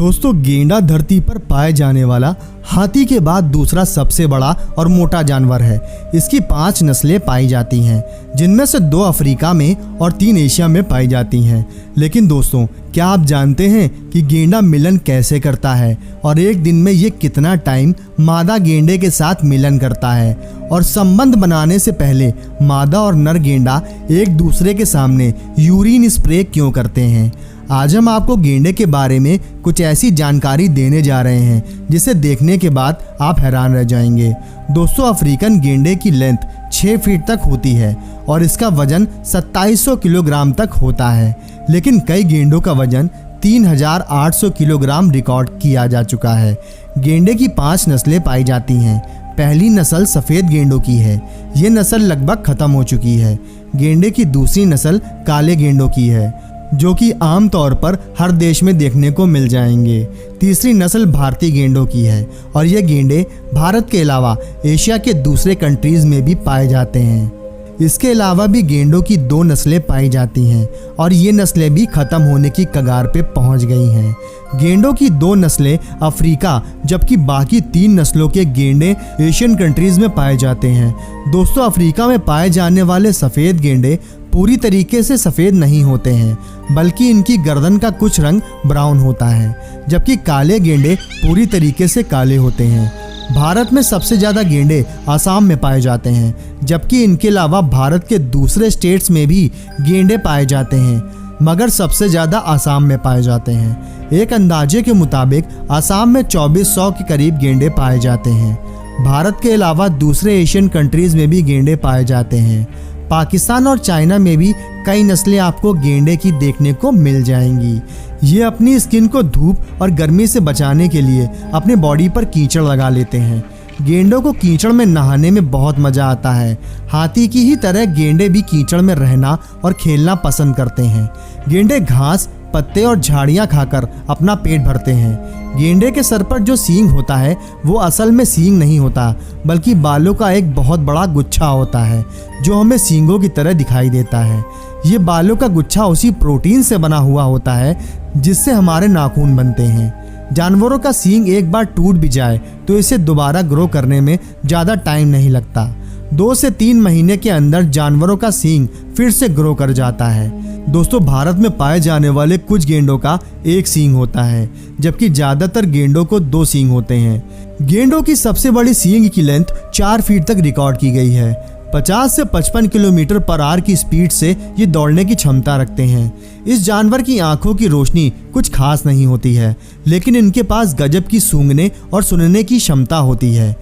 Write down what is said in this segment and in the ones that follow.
दोस्तों, गेंडा धरती पर पाए जाने वाला हाथी के बाद दूसरा सबसे बड़ा और मोटा जानवर है। इसकी 5 नस्लें पाई जाती हैं, जिनमें से 2 अफ्रीका में और 3 एशिया में पाई जाती हैं। लेकिन दोस्तों, क्या आप जानते हैं कि गेंडा मिलन कैसे करता है और एक दिन में ये कितना टाइम मादा गेंडे के साथ मिलन करता है? और संबंध बनाने से पहले मादा और नर गेंडा एक दूसरे के सामने यूरिन स्प्रे क्यों करते हैं? आज हम आपको गेंडे के बारे में कुछ ऐसी जानकारी देने जा रहे हैं जिसे देखने के बाद आप हैरान रह जाएंगे। दोस्तों, अफ्रीकन गेंडे की लेंथ 6 फीट तक होती है और इसका वजन 2700 किलोग्राम तक होता है। लेकिन कई गेंडों का वजन 3800 किलोग्राम रिकॉर्ड किया जा चुका है। गेंडे की 5 नस्लें पाई जाती हैं। पहली नस्ल सफ़ेद गेंडों की है। ये नस्ल लगभग ख़त्म हो चुकी है। गेंडे की दूसरी नस्ल काले गेंडों की है, जो कि आम तौर पर हर देश में देखने को मिल जाएंगे। तीसरी नस्ल भारतीय गेंडों की है और ये गेंडे भारत के अलावा एशिया के दूसरे कंट्रीज़ में भी पाए जाते हैं। इसके अलावा भी गेंडों की 2 नस्लें पाई जाती हैं और ये नस्लें भी ख़त्म होने की कगार पे पहुंच गई हैं। गेंडों की 2 नस्लें अफ्रीका, जबकि बाकी 3 नस्लों के गेंडे एशियन कंट्रीज़ में पाए जाते हैं। दोस्तों, अफ्रीका में पाए जाने वाले सफ़ेद गेंडे पूरी तरीके से सफ़ेद नहीं होते हैं, बल्कि इनकी गर्दन का कुछ रंग ब्राउन होता है, जबकि काले गेंडे पूरी तरीके से काले होते हैं। भारत में सबसे ज़्यादा गेंडे आसाम में पाए जाते हैं, जबकि इनके अलावा भारत के दूसरे स्टेट्स में भी गेंडे पाए जाते हैं, मगर सबसे ज़्यादा आसाम में पाए जाते हैं। एक अंदाजे के मुताबिक आसाम में 2400 के करीब गेंडे पाए जाते हैं। भारत के अलावा दूसरे एशियन कंट्रीज़ में भी गेंडे पाए जाते हैं। पाकिस्तान और चाइना में भी कई नस्लें आपको गेंडे की देखने को मिल जाएंगी। ये अपनी स्किन को धूप और गर्मी से बचाने के लिए अपने बॉडी पर कीचड़ लगा लेते हैं। गेंडों को कीचड़ में नहाने में बहुत मज़ा आता है। हाथी की ही तरह गेंडे भी कीचड़ में रहना और खेलना पसंद करते हैं। गेंडे घास, पत्ते और झाड़ियाँ खाकर अपना पेट भरते हैं। गेंडे के सर पर जो सींग होता है वो असल में सींग नहीं होता, बल्कि बालों का एक बहुत बड़ा गुच्छा होता है जो हमें सींगों की तरह दिखाई देता है। ये बालों का गुच्छा उसी प्रोटीन से बना हुआ होता है जिससे हमारे नाखून बनते हैं। जानवरों का सींग एक बार टूट भी जाए तो इसे दोबारा ग्रो करने में ज़्यादा टाइम नहीं लगता। 2 से 3 महीने के अंदर जानवरों का सींग फिर से ग्रो कर जाता है। दोस्तों, भारत में पाए जाने वाले कुछ गेंडों का 1 सींग होता है, जबकि ज़्यादातर गेंडों को 2 सींग होते हैं। गेंडों की सबसे बड़ी सींग की लेंथ 4 फीट तक रिकॉर्ड की गई है। 50 से 55 किलोमीटर पर आवर की स्पीड से ये दौड़ने की क्षमता रखते हैं। इस जानवर की आंखों की रोशनी कुछ खास नहीं होती है, लेकिन इनके पास गजब की सूंघने और सुनने की क्षमता होती है।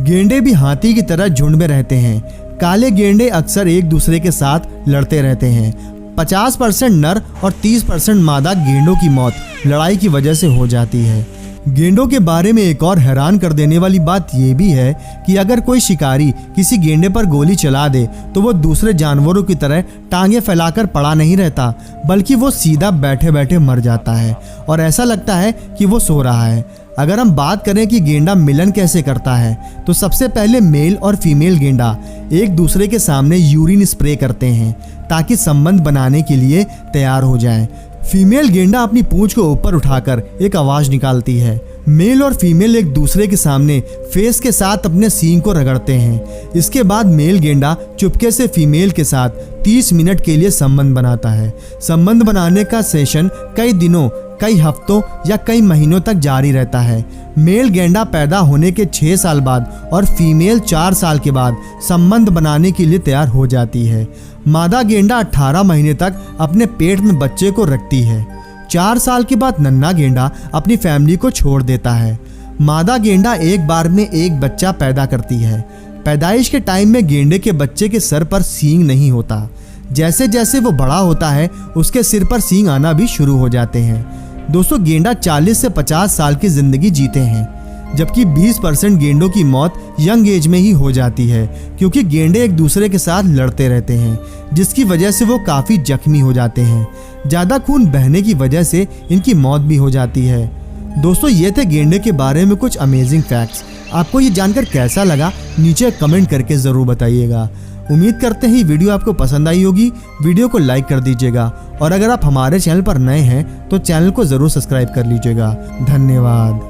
गेंडे भी हाथी की तरह झुंड में रहते हैं। काले गेंडे अक्सर एक दूसरे के साथ लड़ते रहते हैं। 50% नर और 30% मादा गेंडों की मौत लड़ाई की वजह से हो जाती है। गेंडों के बारे में एक और हैरान कर देने वाली बात यह भी है कि अगर कोई शिकारी किसी गेंडे पर गोली चला दे तो वो दूसरे जानवरों की तरह टांगे फैलाकर पड़ा नहीं रहता, बल्कि वो सीधा बैठे बैठे मर जाता है और ऐसा लगता है कि वो सो रहा है। अगर हम बात करें कि गेंडा मिलन कैसे करता है, तो सबसे पहले मेल और फीमेल गेंडा एक दूसरे के सामने यूरिन स्प्रे करते हैं ताकि संबंध बनाने के लिए तैयार हो जाएं। फीमेल गेंडा अपनी पूंछ को ऊपर उठाकर एक आवाज़ निकालती है। मेल और फीमेल एक दूसरे के सामने फेस के साथ अपने सींग को रगड़ते हैं। इसके बाद मेल गेंडा चुपके से फीमेल के साथ 30 मिनट के लिए संबंध बनाता है। संबंध बनाने का सेशन कई दिनों, कई हफ्तों या कई महीनों तक जारी रहता है। मेल गेंडा पैदा होने के 6 साल बाद और फीमेल 4 साल के बाद संबंध बनाने के लिए तैयार हो जाती है। मादा गेंडा 18 महीने तक अपने पेट में बच्चे को रखती है। 4 साल के बाद नन्हा गेंडा अपनी फैमिली को छोड़ देता है। मादा गेंडा एक बार में एक बच्चा पैदा करती है। पैदाइश के टाइम में गेंडे के बच्चे के सर पर सींग नहीं होता। जैसे जैसे वो बड़ा होता है उसके सिर पर सींग आना भी शुरू हो जाते हैं। दोस्तों, गेंडा 40 से 50 साल की ज़िंदगी जीते हैं, जबकि 20% गेंडों की मौत यंग एज में ही हो जाती है, क्योंकि गेंडे एक दूसरे के साथ लड़ते रहते हैं, जिसकी वजह से वो काफ़ी जख्मी हो जाते हैं। ज़्यादा खून बहने की वजह से इनकी मौत भी हो जाती है। दोस्तों, ये थे गेंडे के बारे में कुछ अमेजिंग फैक्ट्स। आपको ये जानकर कैसा लगा नीचे कमेंट करके ज़रूर बताइएगा। उम्मीद करते हैं वीडियो आपको पसंद आई होगी। वीडियो को लाइक कर दीजिएगा और अगर आप हमारे चैनल पर नए हैं तो चैनल को ज़रूर सब्सक्राइब कर लीजिएगा। धन्यवाद।